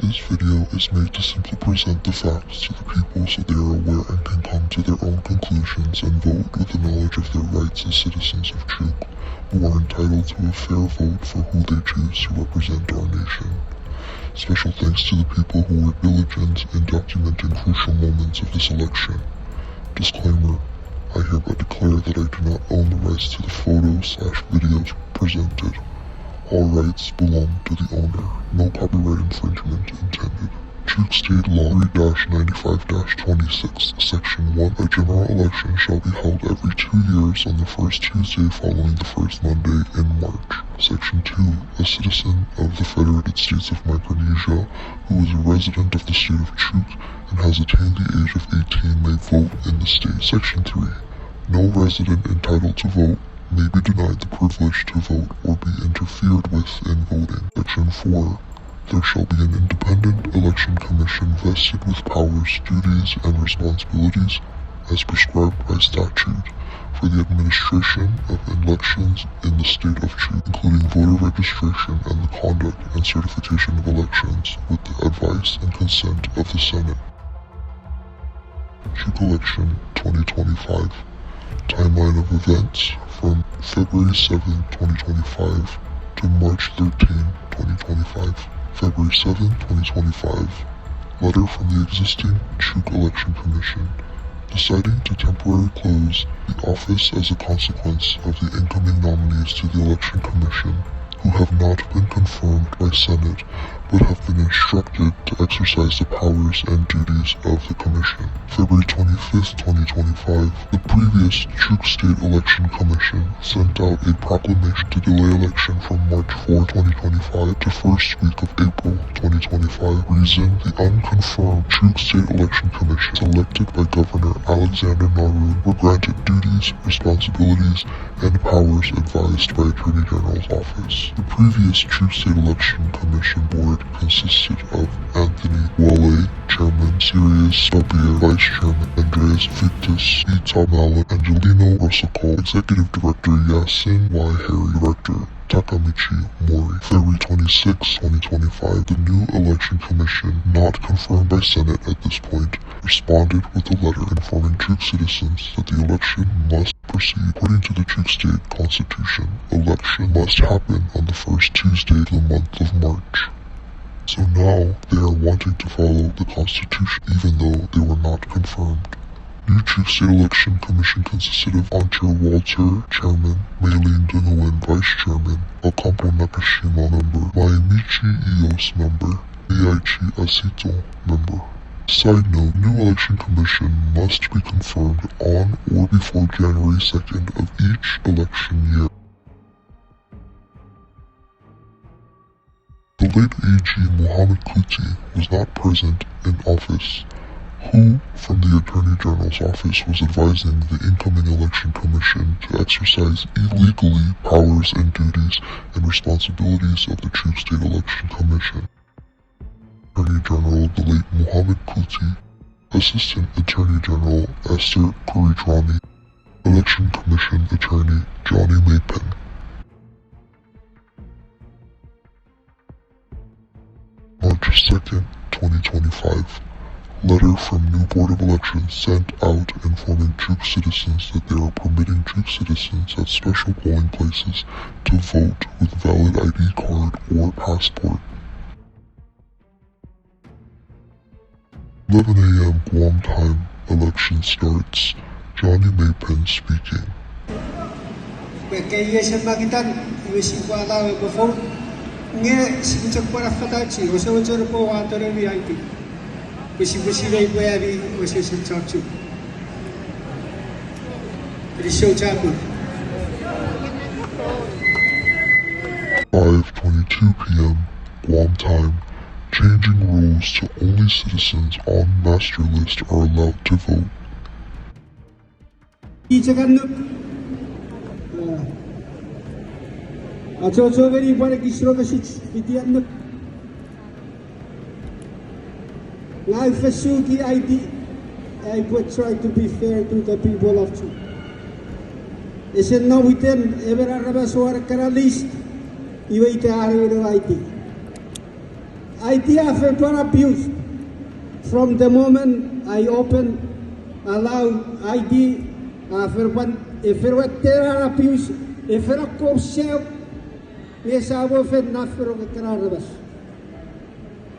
This video is made to simply present the facts to the people so they are aware and can come to their own conclusions and vote with the knowledge of their rights as citizens of Chuuk, who are entitled to a fair vote for who they choose to represent our nation. Special thanks to the people who were diligent in documenting crucial moments of this election. Disclaimer: I hereby declare that I do not own the rights to the photos/videos presented. All rights belong to the owner. No copyright infringement intended. Chuuk State Law 3-95-26, Section 1. A general election shall be held every 2 years on the first Tuesday following the first Monday in March. Section 2. A citizen of the Federated States of Micronesia who is a resident of the state of Chuuk and has attained the age of 18 may vote in the state. Section 3. No resident entitled to vote may be denied the privilege to vote or be interfered with in voting. Section 4. There shall be an independent election commission vested with powers, duties, and responsibilities as prescribed by statute for the administration of elections in the state of Chuuk, including voter registration and the conduct and certification of elections with the advice and consent of the Senate. Chuuk Election 2025. Timeline of events from February 7, 2025 to March 13, 2025. February 7, 2025. Letter from the existing Chuuk Election Commission deciding to temporarily close the office as a consequence of the incoming nominees to the Election Commission who have not been confirmed by Senate but have been instructed to exercise the powers and duties of the Commission. February 25, 2025, the previous Chuuk State Election Commission sent out a proclamation to delay election from March 4, 2025 to first week of April 2025. Reason: the unconfirmed Chuuk State Election Commission elected by Governor Alexander Naru were granted duties, responsibilities, and powers advised by Attorney General's office. The previous Chuuk State Election Commission board consisted of Anthony Wale, Chairman, Sirius Sabir, Vice Chairman, Andreas Victus, Itamala, Angelino Russell, Executive Director Yasin Y. Harry, Director Takamichi Mori. February 26, 2025, the new Election Commission, not confirmed by Senate at this point, responded with a letter informing Chuuk citizens that the election must proceed according to the Chuuk State Constitution. Election must happen on the first Tuesday of the month of March. So now they are wanting to follow the Constitution even though they were not confirmed. New Chuuk State Election Commission consisted of Antir Walter, Chairman, Maylene Dungawin, Vice Chairman, Ocampo Nakashima, Member, Mayamichi Ios, Member, Miyachi Asito, Member. Side note: new Election Commission must be confirmed on or before January 2nd of each election year. The late AG Mohammed Kuti was not present in office, who, from the Attorney General's office, was advising the incoming Election Commission to exercise illegally powers and duties and responsibilities of the Chuuk State Election Commission. Attorney General the late Mohammed Kuti, Assistant Attorney General Esther Kuridrani, Election Commission Attorney Johnny Maypen. March 2nd, 2025. Letter from new Board of Elections sent out informing Chuuk citizens that they are permitting Chuuk citizens at special polling places to vote with valid ID card or passport. 11 a.m. Guam time, election starts. Johnny Maypen speaking. Nghe xin chúc các bạn chỉ có số cho bộ hoa tới VIP. Besi đây quay đi, besi xin chào chú. Đi show chapel. 5:22 p.m. Guam time. Changing rules to only citizens on master list are allowed to vote. Cho very important issue of the I facility ID. I would try to be fair to the people of Chuuk. Is it now within ever a list? You wait ID. IDF were abused from the moment I allowed ID if it were terror abuse, if it were self, yes, I will not for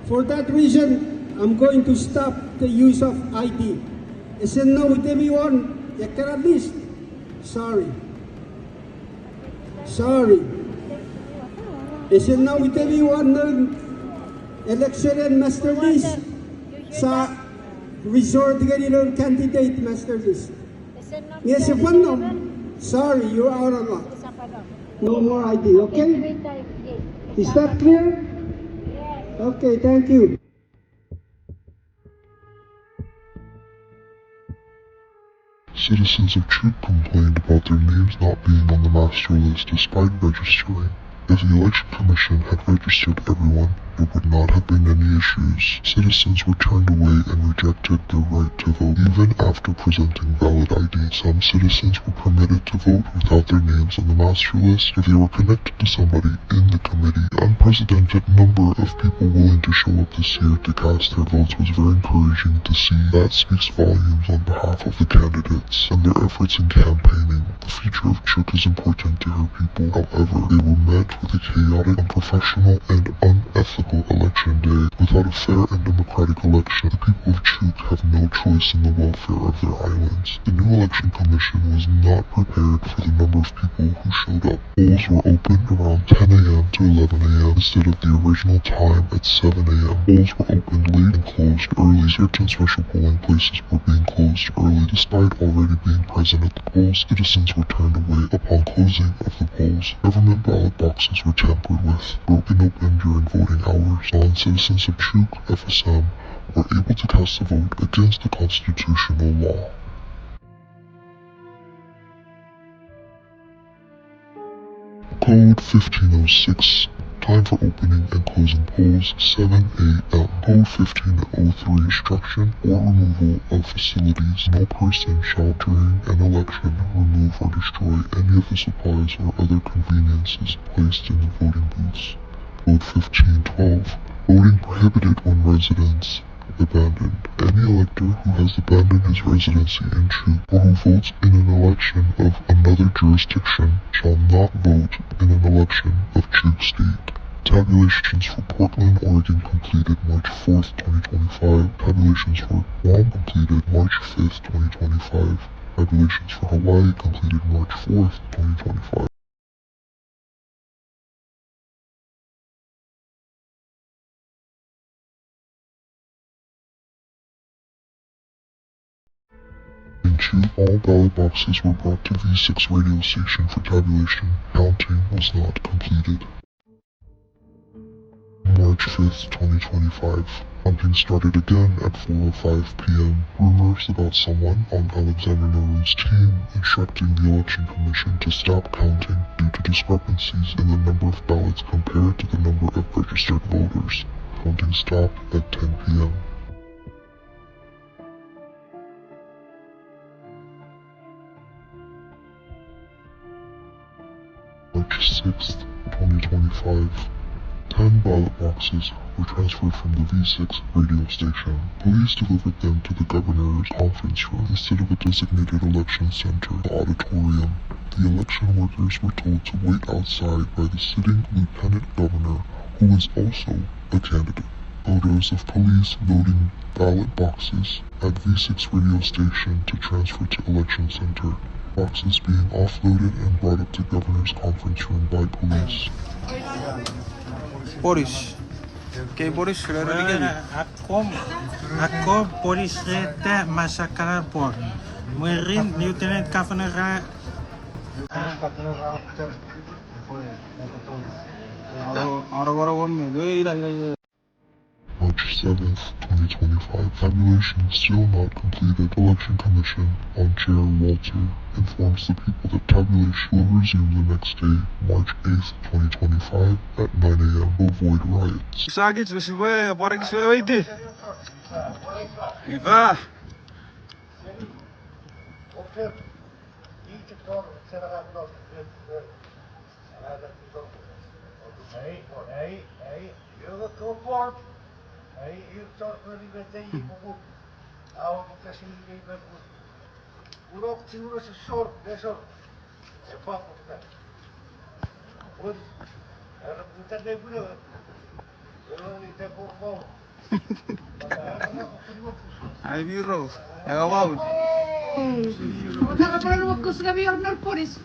For that reason, I'm going to stop the use of ID. I said no with everyone, you cannot list. Sorry. I said no with everyone, election and master list. Sa resort ganun candidate master list. Yes, if one no, sorry, you're out of luck. No more ID, okay? Is that clear? Okay, thank you. Citizens of Chuuk complained about their names not being on the master list despite registering. If the election commission had registered everyone, there would not have been any issues. Citizens were turned away and rejected their right to vote. Even after presenting valid ID, some citizens were permitted to vote without their names on the master list if they were connected to somebody in the committee. The unprecedented number of people willing to show up this year to cast their votes was very encouraging to see. That speaks volumes on behalf of the candidates and their efforts in campaigning. The future of Chuuk is important to her people. However, they were met with a chaotic, unprofessional, and unethical election day. Without a fair and democratic election, the people of Chuuk have no choice in the welfare of their islands. The new election commission was not prepared for the number of people who showed up. Polls were opened around 10 a.m. to 11 a.m. instead of the original time at 7 a.m. Polls were opened late and closed early. Certain special polling places were being closed early. Despite already being present at the polls, citizens were turned away upon closing of the polls. Government ballot boxes were tampered with, broken open during voting hours. Non-citizens of Chuuk, FSM, were able to cast a vote against the constitutional law. Code 1506. Time for opening and closing polls, 7 a.m. Code 1503. Destruction or removal of facilities. No person shall during an election remove or destroy any of the supplies or other conveniences placed in the voting booths. Code 1512. Voting prohibited when residents abandoned. Any elector who has abandoned his residency in Chuuk or who votes in an election of another jurisdiction shall not vote in an election of Chuuk State. Tabulations for Portland, Oregon completed March 4th, 2025. Tabulations for Guam completed March 5th, 2025. Tabulations for Hawaii completed March 4th, 2025. In Chuuk, all ballot boxes were brought to V6 radio station for tabulation. Counting was not completed. March 5th, 2025. Counting started again at 4:05 p.m. Rumors about someone on Alexander Naru's team instructing the election commission to stop counting due to discrepancies in the number of ballots compared to the number of registered voters. Counting stopped at 10 p.m. March 6th, 2025. 10 ballot boxes were transferred from the V6 radio station. Police delivered them to the governor's conference room instead of a designated election center, the auditorium. The election workers were told to wait outside by the sitting lieutenant governor, who is also a candidate. Photos of police loading ballot boxes at V6 radio station to transfer to election center. Boxes being offloaded and brought up to governor's conference room by police. Boris. Kay Boris, laro di Ako Boris Rete Masakarapor. Murin Lieutenant Governor March 7th, 2025. Tabulation still not completed. Election Commission on Chair Walter informs the people that tabulation will resume the next day, March 8th, 2025 at 9 a.m. to avoid riots. Sagit, wisiwe, parang wisiwe iti. Iba. Hey, Conform ay yurtlar libertà ibubu au kasi ibubu urok siguro sa short desor e fa puta ud ara puta de puno pero ni te conform Ay, biro. Yang awal. Udah perlu waktu sekali orang polis.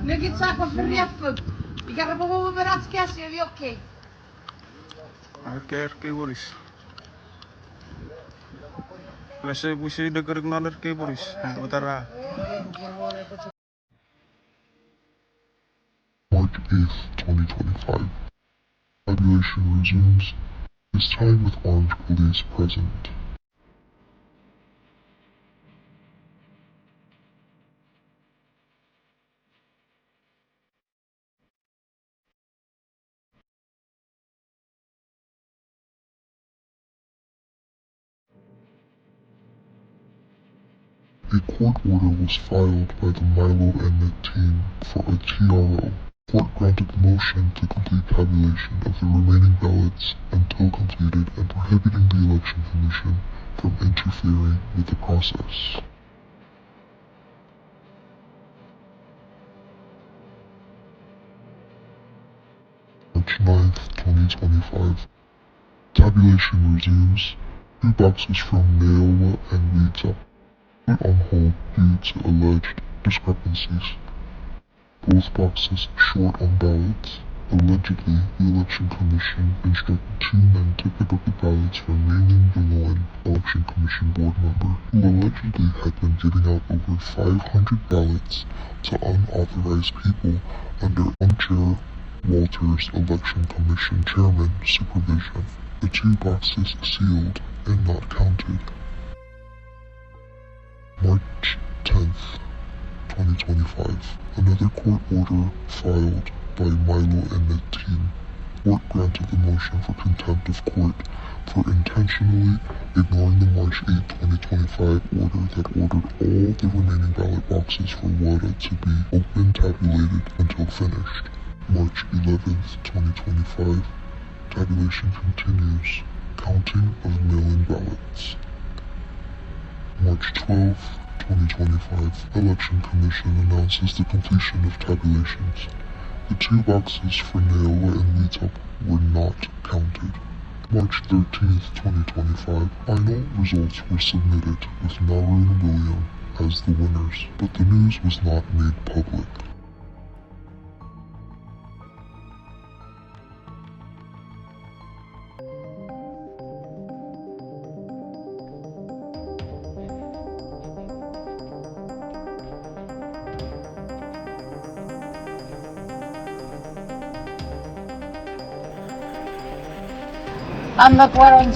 Negit sa ko ferriap. Ikarra po berat kasi vi okay. Kay Boris. Kasi busi degar nalar kay Boris. Utara. March 8th, 2025. Tabulation resumes, this time with armed police present. A court order was filed by the Milo and Net team for a TRO. Court granted the motion to complete tabulation of the remaining ballots until completed and prohibiting the Election Commission from interfering with the process. March 9th, 2025. Tabulation resumes. 2 boxes from Neola and Lita put on hold due to alleged discrepancies. Both boxes short on ballots. Allegedly, the Election Commission instructed 2 men to pick up the ballots from Ming Yulon, Election Commission board member, who allegedly had been giving out over 500 ballots to unauthorized people under Chair Walter's Election Commission chairman supervision. The 2 boxes sealed and not counted. March 10th, 2025. Another court order filed by Milo and the team. Court granted the motion for contempt of court for intentionally ignoring the March 8, 2025 order that ordered all the remaining ballot boxes for WADA to be open tabulated until finished. March 11th, 2025. Tabulation continues. Counting of mail-in ballots. March 12th, 2025. Election Commission announces the completion of tabulations. The 2 boxes for Neola and Lita were not counted. March 13th, 2025. Final results were submitted with Nauru and William as the winners, but the news was not made public. Anak waran